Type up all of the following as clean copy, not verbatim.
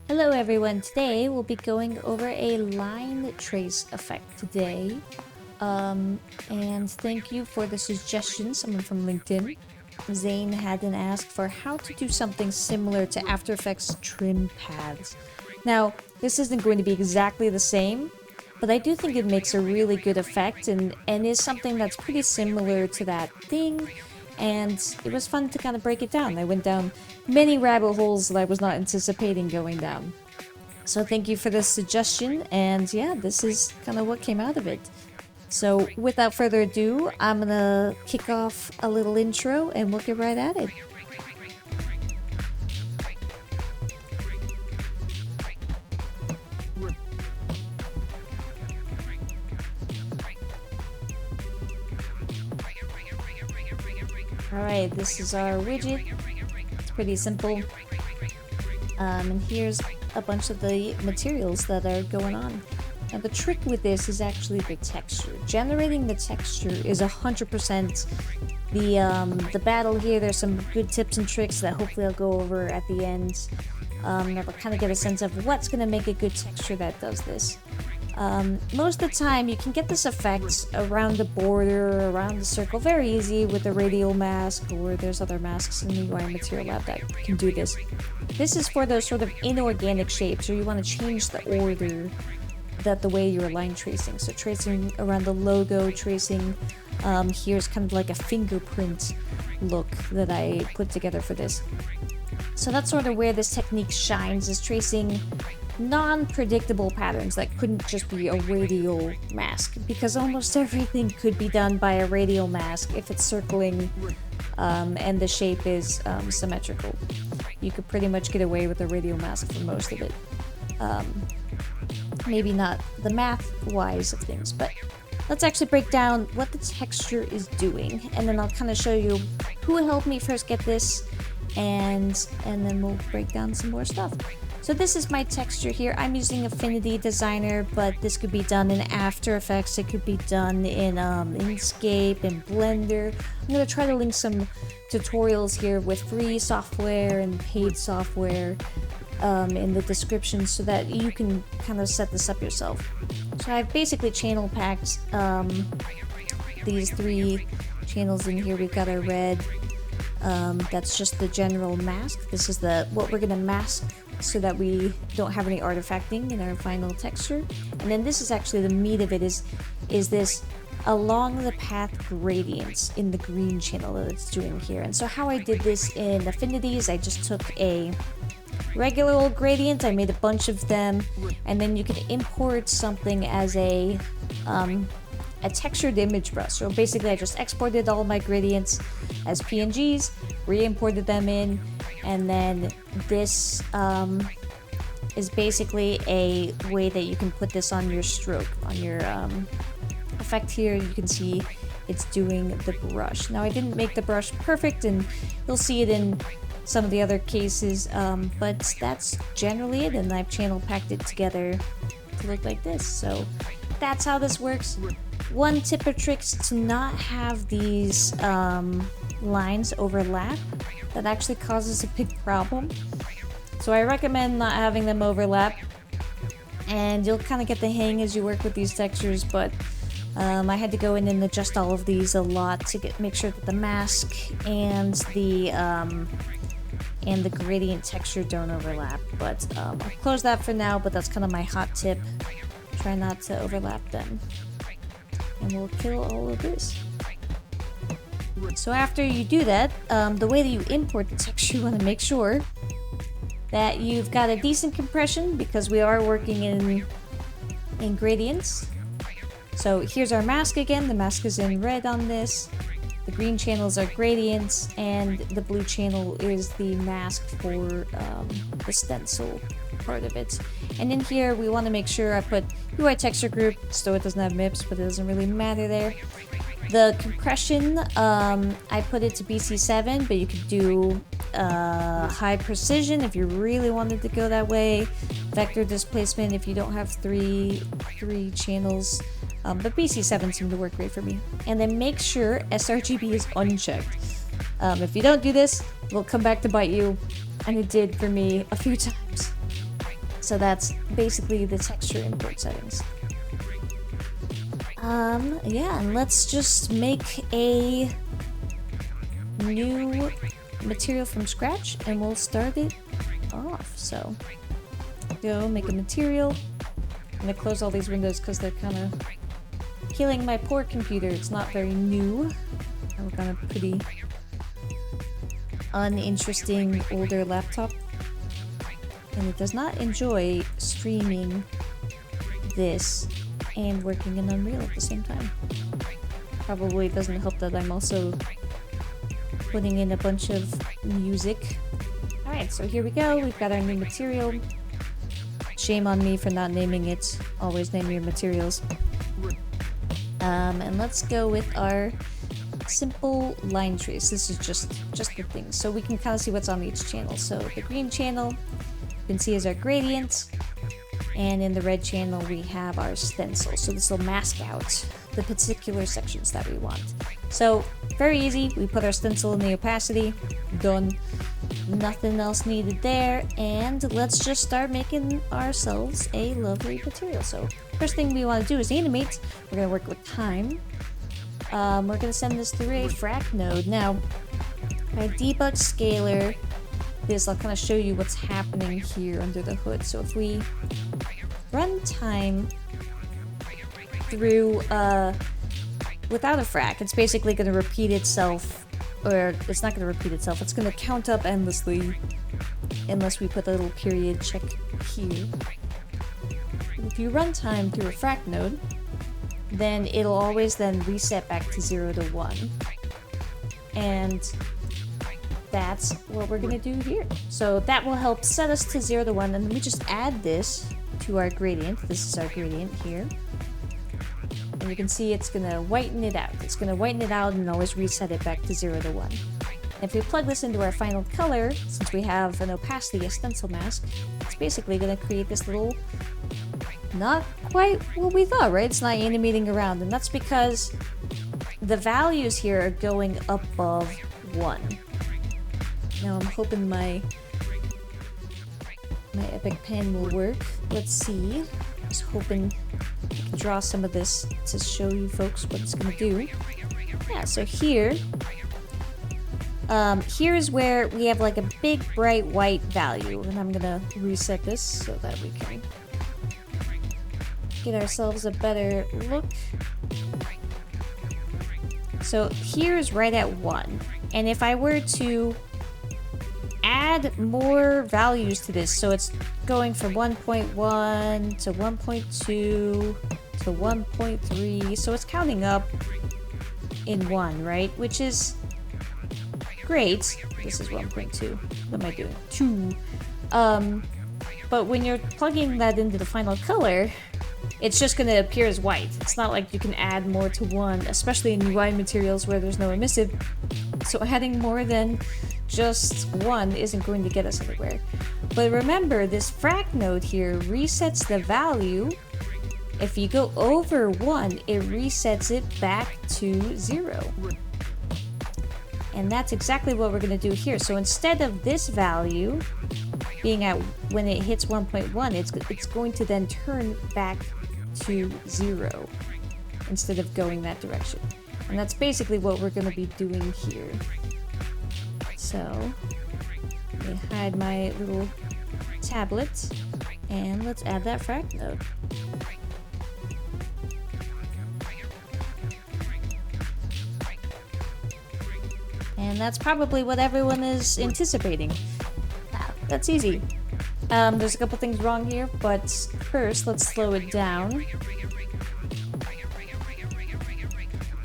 Hello everyone, today we'll be going over a line trace effect today. And thank you for the suggestion, someone from LinkedIn. Zane had an ask for how to do something similar to After Effects trim paths. Now, this isn't going to be exactly the same, but I do think it makes a really good effect and is something that's pretty similar to that thing. And it was fun to kind of break it down. I went down many rabbit holes that I was not anticipating going down. So thank you for this suggestion, and yeah, this is kind of what came out of it. So without further ado, I'm gonna kick off a little intro and we'll get right at it. Alright, this is our widget. It's pretty simple. And here's a bunch of the materials that are going on. Now the trick with this is actually the texture. Generating the texture is 100% the battle here. There's some good tips and tricks that hopefully I'll go over at the end. That will kind of get a sense of what's going to make a good texture that does this. Most of the time you can get this effect around the border, around the circle very easy with the radial mask, or there's other masks in the UI Material Lab that can do this. This is for those sort of inorganic shapes, or you want to change the order that the way you're line tracing. So tracing around the logo, tracing here's kind of like a fingerprint look that I put together for this. So that's sort of where this technique shines, is tracing non-predictable patterns that couldn't just be a radial mask, because almost everything could be done by a radial mask if it's circling and the shape is symmetrical. You could pretty much get away with a radial mask for most of it. Maybe not the math-wise of things, but let's actually break down what the texture is doing, and then I'll kind of show you who helped me first get this, and then we'll break down some more stuff. So this is my texture here. I'm using Affinity Designer, but this could be done in After Effects. It could be done in Inkscape and Blender. I'm going to try to link some tutorials here with free software and paid software in the description so that you can kind of set this up yourself. So I've basically channel packed these three channels in here. We've got our red. That's just the general mask. This is what we're going to mask so that we don't have any artifacting in our final texture. And then this is actually the meat of it, is this along the path gradients in the green channel that it's doing here. And so how I did this in Affinity is I just took a regular old gradient, I made a bunch of them, and then you can import something as a textured image brush. So basically I just exported all my gradients as PNGs, re-imported them in, and then this is basically a way that you can put this on your stroke, on your effect here. You can see it's doing the brush. Now I didn't make the brush perfect, and you'll see it in some of the other cases, but that's generally it, and I've channel packed it together to look like this. So that's how this works. One tip or trick is to not have these lines overlap. That actually causes a big problem. So I recommend not having them overlap, and you'll kind of get the hang as you work with these textures, but I had to go in and adjust all of these a lot to make sure that the mask and the gradient texture don't overlap. But I'll close that for now, but that's kind of my hot tip. Try not to overlap them. And we'll kill all of this. So after you do that, the way that you import the texture, you want to make sure that you've got a decent compression, because we are working in gradients. So here's our mask again. The mask is in red on this. The green channels are gradients, and the blue channel is the mask for the stencil part of it. And in here we want to make sure I put UI texture group, so it doesn't have MIPS, but it doesn't really matter there. The compression, I put it to BC7, but you could do high precision if you really wanted to go that way. Vector displacement if you don't have three channels. But BC7 seemed to work great for me. And then make sure sRGB is unchecked. If you don't do this, it'll come back to bite you, and it did for me a few times. So that's basically the texture import settings. Yeah, and let's just make a new material from scratch and we'll start it off. So go make a material. I'm gonna close all these windows because they're kind of killing my poor computer. It's not very new. I work on a pretty uninteresting older laptop, and it does not enjoy streaming this and working in Unreal at the same time. Probably doesn't help that I'm also putting in a bunch of music. Alright, so here we go. We've got our new material. Shame on me for not naming it. Always name your materials. And let's go with our simple line trace. This is just the thing. So we can kind of see what's on each channel. So the green channel, you can see is our gradient. And in the red channel, we have our stencil. So this will mask out the particular sections that we want. So very easy. We put our stencil in the opacity. Done. Nothing else needed there. And let's just start making ourselves a lovely material. So first thing we want to do is animate. We're going to work with time. We're going to send this through a frac node. Now, my debug scaler, I'll kind of show you what's happening here under the hood. So if we run time through without a frac, it's basically going to repeat itself, or it's not going to repeat itself, it's going to count up endlessly unless we put a little period check here. If you run time through a frac node, then it'll always then reset back to 0 to 1. And that's what we're gonna do here. So that will help set us to 0 to 1, and then we just add this to our gradient. This is our gradient here. And you can see it's gonna whiten it out. It's gonna whiten it out and always reset it back to 0 to 1. And if we plug this into our final color, since we have an opacity, a stencil mask, it's basically gonna create this little, not quite what we thought, right? It's not animating around, and that's because the values here are going above 1. Now I'm hoping my epic pen will work. Let's see. I was hoping I can draw some of this to show you folks what it's gonna do. Yeah, so here, here's where we have like a big bright white value, and I'm gonna reset this so that we can get ourselves a better look. So here's right at 1, and if I were to add more values to this, so it's going from 1.1 to 1.2 to 1.3, so it's counting up in 1, right? Which is great. This is 1.2. What am I doing? 2. But when you're plugging that into the final color, it's just going to appear as white. It's not like you can add more to 1, especially in UI materials where there's no emissive. So adding more than just 1 isn't going to get us anywhere. But remember, this frac node here resets the value. If you go over 1, it resets it back to 0. And that's exactly what we're going to do here. So instead of this value being at when it hits 1.1, it's going to then turn back to 0 instead of going that direction. And that's basically what we're going to be doing here. So let me hide my little tablet and let's add that frac node. And that's probably what everyone is anticipating. That's easy. There's a couple things wrong here, but first let's slow it down.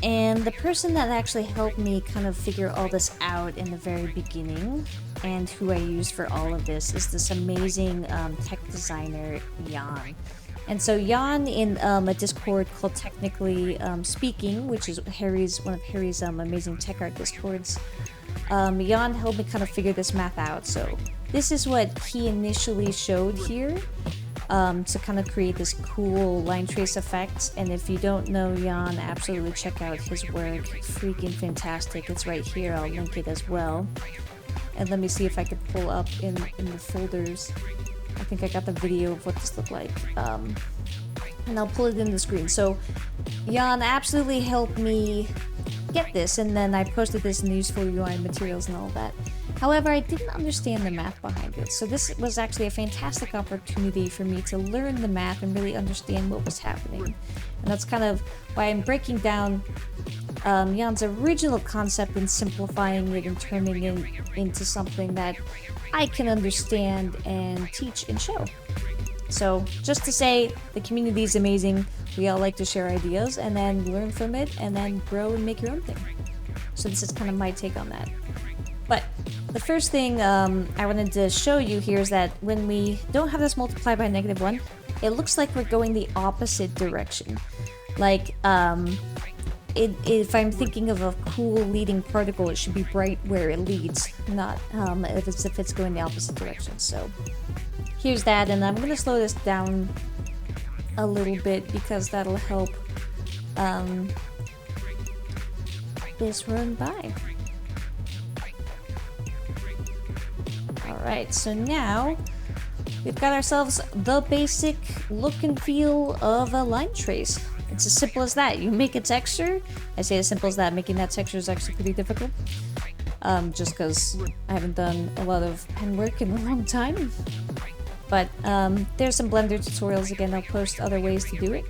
And the person that actually helped me kind of figure all this out in the very beginning, and who I used for all of this, is this amazing tech designer, Jan. And so Jan, in a Discord called Technically Speaking, which is one of Harry's amazing tech art Discords, Jan helped me kind of figure this math out. So this is what he initially showed here to kind of create this cool line trace effect. And if you don't know Jan, absolutely check out his work. Freaking fantastic. It's right here. I'll link it as well. And let me see if I could pull up in the folders I think I got the video of what this looked like. And I'll pull it in the screen. So Jan absolutely helped me get this, and then I posted this in the useful UI materials and all that. However, I didn't understand the math behind it, so this was actually a fantastic opportunity for me to learn the math and really understand what was happening. And that's kind of why I'm breaking down Jan's original concept and simplifying it and turning it into something that I can understand and teach and show. So just to say, the community is amazing. We all like to share ideas and then learn from it and then grow and make your own thing. So this is kind of my take on that. But the first thing I wanted to show you here is that when we don't have this multiply by -1, it looks like we're going the opposite direction. Like, if I'm thinking of a cool leading particle, it should be bright where it leads, not if it's going the opposite direction. So here's that, and I'm going to slow this down a little bit because that'll help this run by. Alright, so now we've got ourselves the basic look and feel of a line trace. It's as simple as that. You make a texture. I say as simple as that. Making that texture is actually pretty difficult. Just because I haven't done a lot of pen work in a long time. But there's some Blender tutorials. Again, I'll post other ways to do it.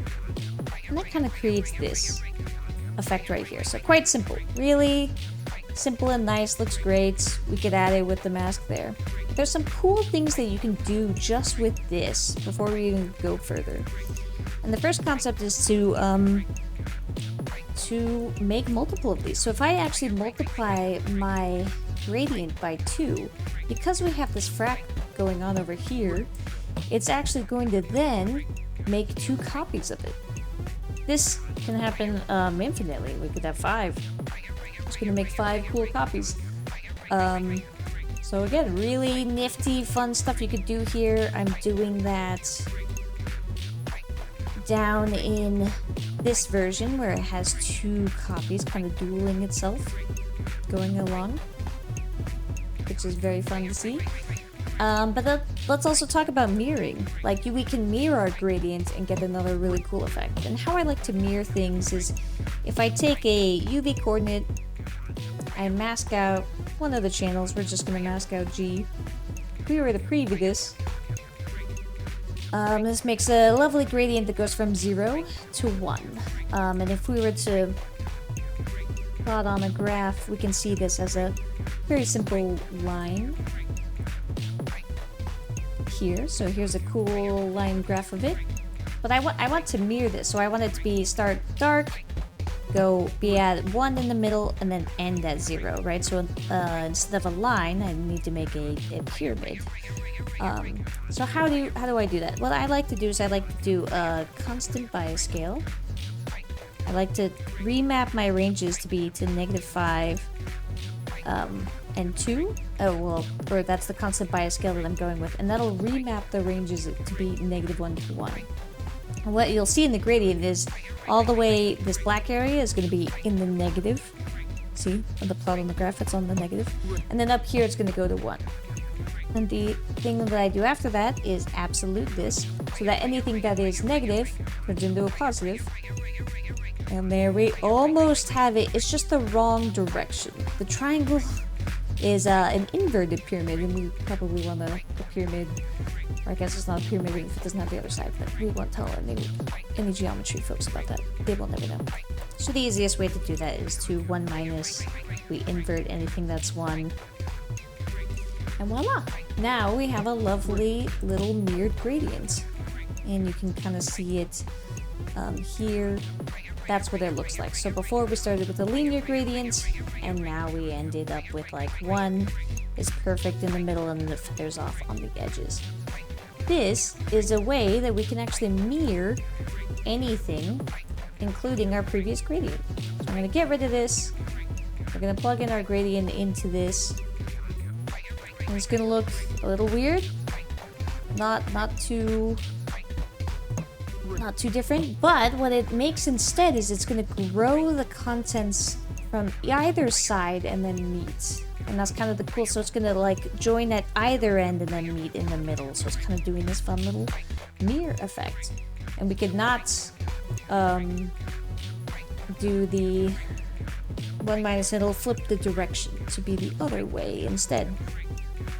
And that kind of creates this effect right here. So quite simple. Really simple and nice. Looks great. We could add it with the mask there. There's some cool things that you can do just with this before we even go further. And the first concept is to make multiple of these. So if I actually multiply my gradient by 2, because we have this frac going on over here, it's actually going to then make 2 copies of it. This can happen infinitely. We could have 5. It's going to make 5 cool copies. So again, really nifty, fun stuff you could do here. I'm doing that down in this version where it has 2 copies kind of dueling itself going along, which is very fun to see. But let's also talk about mirroring. Like, we can mirror our gradient and get another really cool effect. And how I like to mirror things is if I take a UV coordinate, I mask out one of the channels. We're just going to mask out G. If we were to preview this, this makes a lovely gradient that goes from 0 to 1. And if we were to plot on a graph, we can see this as a very simple line here. So here's a cool line graph of it. But I want to mirror this, so I want it to be start dark, be at 1 in the middle, and then end at 0, right? So instead of a line, I need to make a pyramid. So how do I do that? What I like to do is I like to do a constant bias scale. I like to remap my ranges to be to -5 and 2. Oh, well, or that's the constant bias scale that I'm going with, and that'll remap the ranges to be -1 to 1. And what you'll see in the gradient is all the way this black area is going to be in the negative. See, on the plot on the graph, it's on the negative. And then up here, it's going to go to 1. And the thing that I do after that is absolute this, so that anything that is negative turns into a positive. And there we almost have it. It's just the wrong direction. The triangle is an inverted pyramid, and we probably want a pyramid. Or I guess it's not a pyramid if it doesn't have the other side, but we won't tell any geometry folks about that. They will never know. So the easiest way to do that is to 1 minus. We invert anything that's 1. And voila! Now we have a lovely little mirrored gradient. And you can kind of see it here. That's what it looks like. So before we started with a linear gradient, and now we ended up with like 1 is perfect in the middle and the feathers off on the edges. This is a way that we can actually mirror anything, including our previous gradient. So I'm going to get rid of this. We're going to plug in our gradient into this. And it's going to look a little weird. Not too different, but what it makes instead is it's going to grow the contents from either side and then meet. And that's kind of the cool, so it's gonna like join at either end and then meet in the middle. So it's kind of doing this fun little mirror effect. And we could not do the 1 minus, it'll flip the direction to be the other way instead.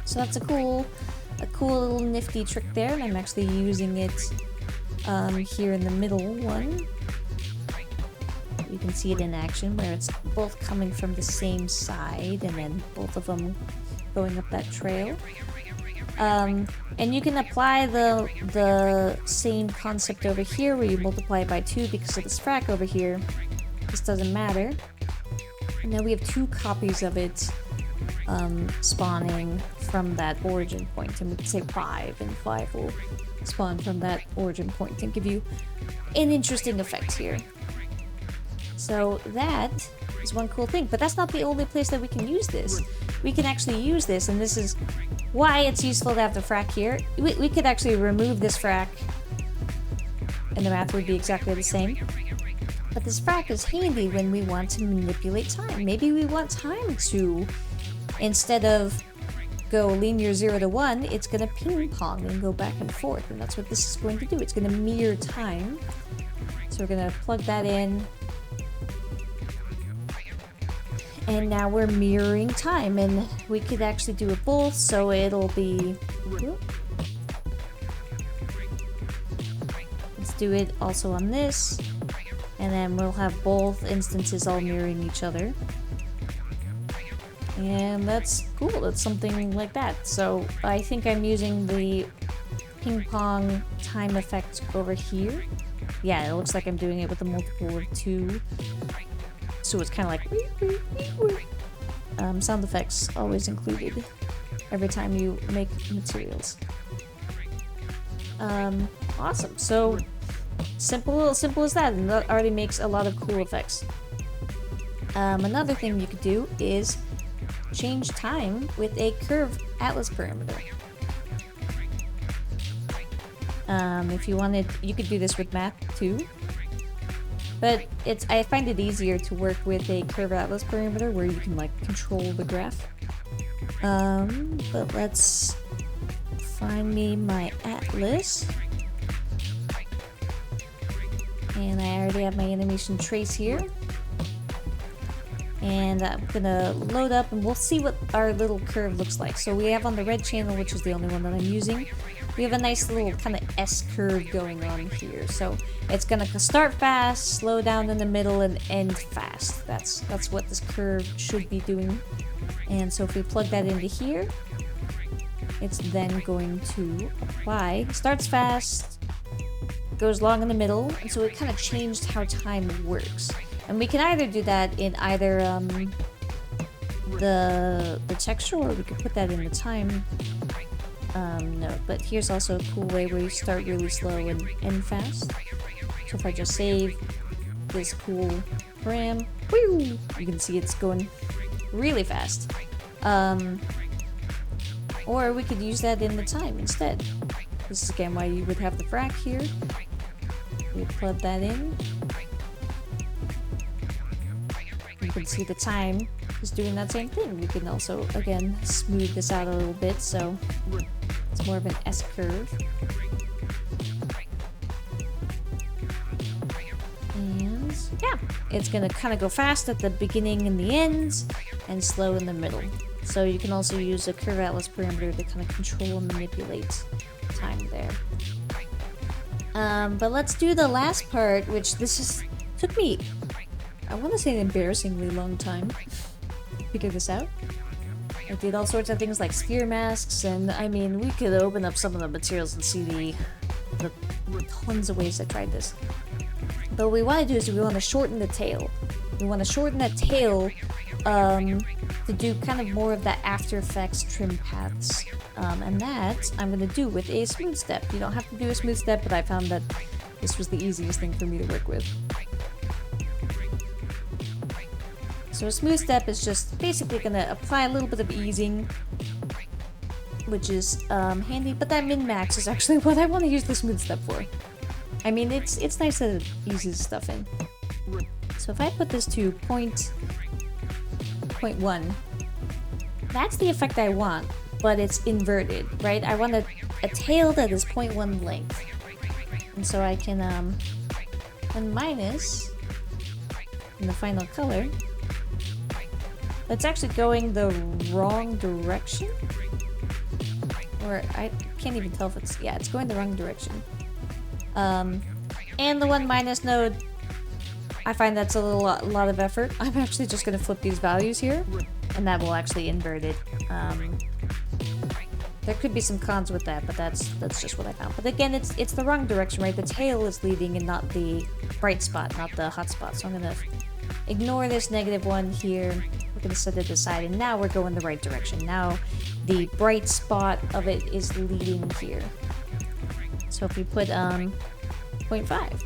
So that's a cool little nifty trick there, and I'm actually using it here in the middle one. You can see it in action where it's both coming from the same side and then both of them going up that trail. And you can apply the same concept over here where you multiply it by 2 because of this frac over here. This doesn't matter. And now we have 2 copies of it spawning from that origin point, and we can say 5, and 5 will spawn from that origin point and give you an interesting effect here. So that is one cool thing, but that's not the only place that we can use this. We can actually use this, and this is why it's useful to have the frac here. We could actually remove this frac, and the math would be exactly the same. But this frac is handy when we want to manipulate time. Maybe we want time to, instead of go linear 0 to 1, it's going to ping pong and go back and forth, and that's what this is going to do. It's going to mirror time. So we're going to plug that in. And now we're mirroring time, and we could actually do it both, so it'll be... Let's do it also on this, and then we'll have both instances all mirroring each other. And that's cool, that's something like that. So I think I'm using the ping pong time effect over here. Yeah, it looks like I'm doing it with a multiple of 2. So it's kind of like sound effects always included every time you make materials. Awesome. So simple as that, and that already makes a lot of cool effects. Another thing you could do is change time with a curve atlas parameter. If you wanted, you could do this with math too. But I find it easier to work with a curve atlas parameter where you can like control the graph. But let's find me my atlas. And I already have my animation trace here. And I'm gonna load up and we'll see what our little curve looks like. So we have on the red channel, which is the only one that I'm using, we have a nice little kind of S curve going on here. So it's gonna start fast, slow down in the middle, and end fast. That's what this curve should be doing. And so if we plug that into here, it's then going to apply. Starts fast, goes long in the middle, and so it kind of changed how time works. And we can either do that in either the texture, or we could put that in the time. No, but here's also a cool way where you start really slow and end fast. So if I just save this cool param, whoo, you can see it's going really fast. Or we could use that in the time instead. This is again why you would have the frac here. We plug that in. You can see the time is doing that same thing. We can also, again, smooth this out a little bit, so it's more of an S curve. And yeah, it's gonna kind of go fast at the beginning and the end, and slow in the middle. So you can also use a curve atlas parameter to kind of control and manipulate time there. But let's do the last part, which took me, I want to say, an embarrassingly long time to figure this out. I did all sorts of things like sphere masks, and I mean, we could open up some of the materials and see the tons of ways I tried this. But what we want to do is we want to shorten the tail. We want to shorten that tail to do kind of more of that After Effects trim paths. And that I'm going to do with a smooth step. You don't have to do a smooth step, but I found that this was the easiest thing for me to work with. So a smooth step is just basically going to apply a little bit of easing, which is handy, but that min-max is actually what I want to use the smooth step for. I mean, it's nice that it eases stuff in. So if I put this to 0.1, that's the effect I want, but it's inverted, right? I want a tail that is 0.1 length. And so I can, and minus in the final color. That's actually going the wrong direction. Or I can't even tell if it's, yeah, it's going the wrong direction. And the 1 minus node, I find that's a lot of effort. I'm actually just gonna flip these values here, and that will actually invert it. There could be some cons with that, but that's just what I found. But again, it's the wrong direction, right? The tail is leading and not the bright spot, not the hot spot. So I'm gonna ignore this -1 here. We're gonna set it aside, and now we're going the right direction. Now the bright spot of it is leading here. So if we put 0.5,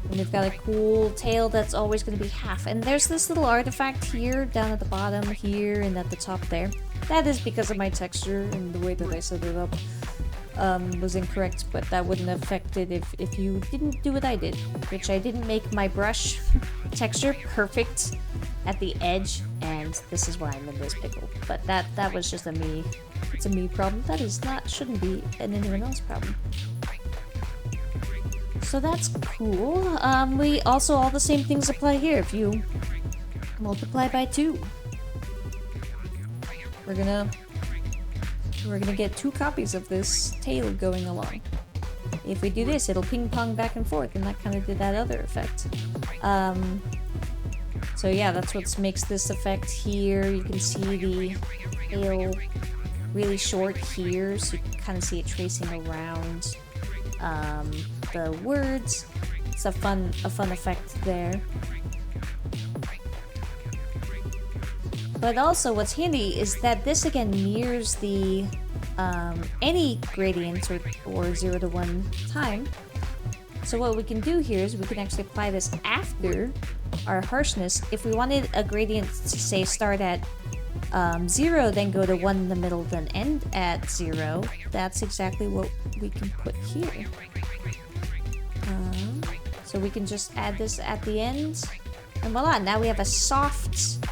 and we've got a cool tail that's always going to be half. And there's this little artifact here, down at the bottom here, and at the top there. That is because of my texture and the way that I set it up was incorrect, but that wouldn't affect it if you didn't do what I did, which I didn't make my brush texture perfect at the edge, and this is why I'm in this pickle. But that was just it's a me problem. That is not, shouldn't be an anyone else problem. So that's cool. We also, all the same things apply here. If you multiply by 2, we're gonna get 2 copies of this tail going along. If we do this, it'll ping pong back and forth, and that kind of did that other effect. So yeah, that's what makes this effect here. You can see the tail really short here, so you can kind of see it tracing around the words. It's a fun effect there. But also what's handy is that this again mirrors the any gradient or 0 to 1 time. So what we can do here is we can actually apply this after our harshness. If we wanted a gradient to say start at 0, then go to 1 in the middle, then end at 0, that's exactly what we can put here. So we can just add this at the end, and voila, now we have a soft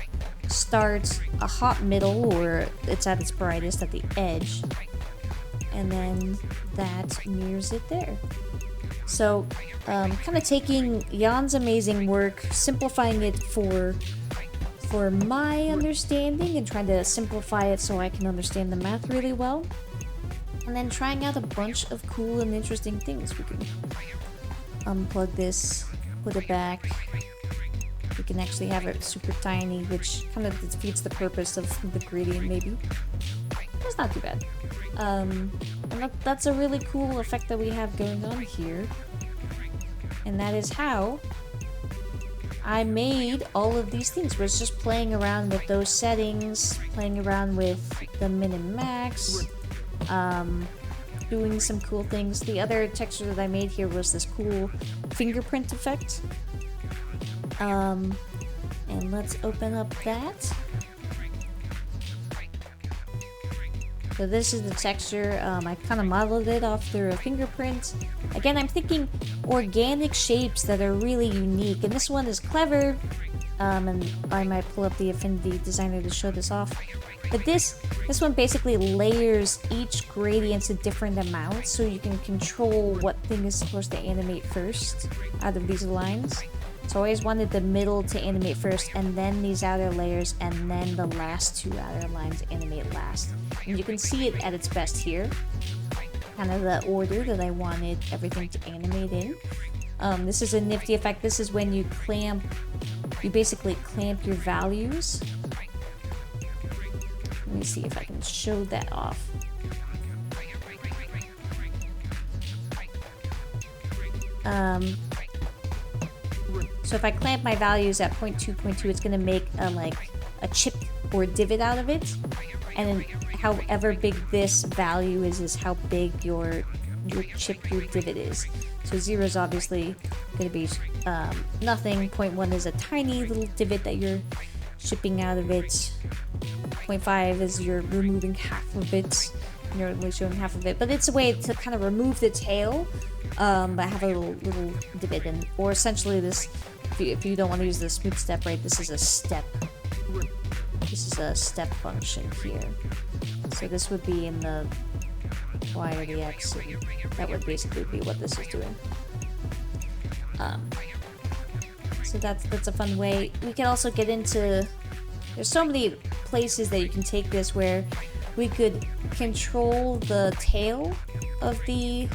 start, a hot middle, or it's at its brightest at the edge, and then that mirrors it there. So kind of taking Jan's amazing work, simplifying it for my understanding, and trying to simplify it so I can understand the math really well, and then trying out a bunch of cool and interesting things. We can unplug this, put it back. We can actually have it super tiny, which kind of defeats the purpose of the gradient maybe. It's not too bad. And that's a really cool effect that we have going on here. And that is how I made all of these things, where it's just playing around with those settings, playing around with the min and max, doing some cool things. The other texture that I made here was this cool fingerprint effect. And let's open up that. So this is the texture. I kind of modeled it after a fingerprint. Again, I'm thinking organic shapes that are really unique, and this one is clever. And I might pull up the Affinity Designer to show this off. But this one basically layers each gradient to different amounts, so you can control what thing is supposed to animate first out of these lines. So I always wanted the middle to animate first, and then these outer layers, and then the last 2 outer lines animate last. And you can see it at its best here. Kind of the order that I wanted everything to animate in. This is a nifty effect. This is when you basically clamp your values. Let me see if I can show that off. So if I clamp my values at 0.2, it's going to make a chip or divot out of it, and then however big this value is how big your chip, your divot is. So 0 is obviously going to be nothing. 0.1 is a tiny little divot that you're chipping out of it. 0.5 is you're removing half of it. You're only showing half of it, but it's a way to kind of remove the tail, but have a little divot in, or essentially this. If you don't want to use the smooth step, right? This is a step. This is a step function here. So this would be in the Y or the X, and that would basically be what this is doing. So that's a fun way. We can also get into, there's so many places that you can take this where we could control the tail of the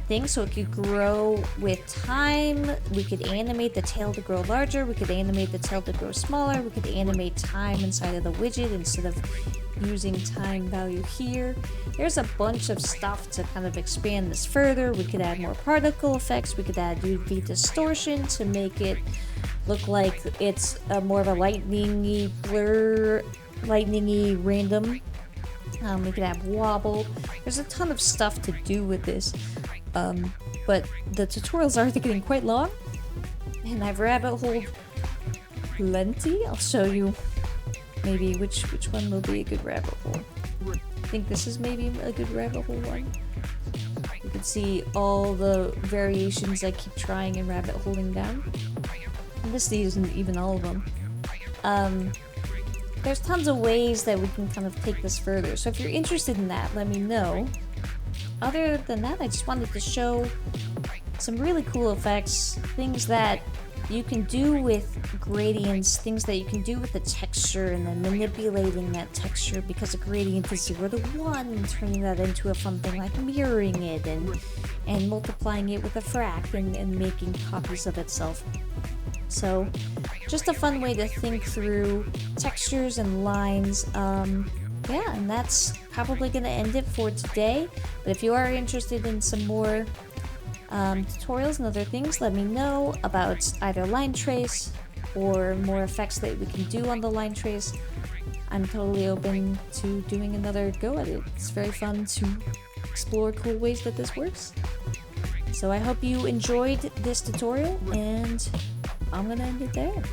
thing, so it could grow with time. We could animate the tail to grow larger, we could animate the tail to grow smaller, we could animate time inside of the widget instead of using time value here. There's a bunch of stuff to kind of expand this further. We could add more particle effects, we could add UV distortion to make it look like it's more of a lightning-y blur, lightning-y random. We could add wobble. There's a ton of stuff to do with this. But the tutorials are getting quite long, and I've rabbit holed plenty. I'll show you maybe which one will be a good rabbit hole. I think this is maybe a good rabbit hole one. You can see all the variations I keep trying and rabbit holding down. And this isn't even all of them. There's tons of ways that we can kind of take this further, so if you're interested in that, let me know. Other than that, I just wanted to show some really cool effects, things that you can do with gradients, things that you can do with the texture, and then manipulating that texture because a gradient is 0 to 1, and turning that into something like mirroring it, and multiplying it with a frac, and making copies of itself. So, just a fun way to think through textures and lines. Yeah, and that's probably going to end it for today. But if you are interested in some more tutorials and other things, let me know about either line trace or more effects that we can do on the line trace. I'm totally open to doing another go at it. It's very fun to explore cool ways that this works. So I hope you enjoyed this tutorial, and I'm gonna end it there.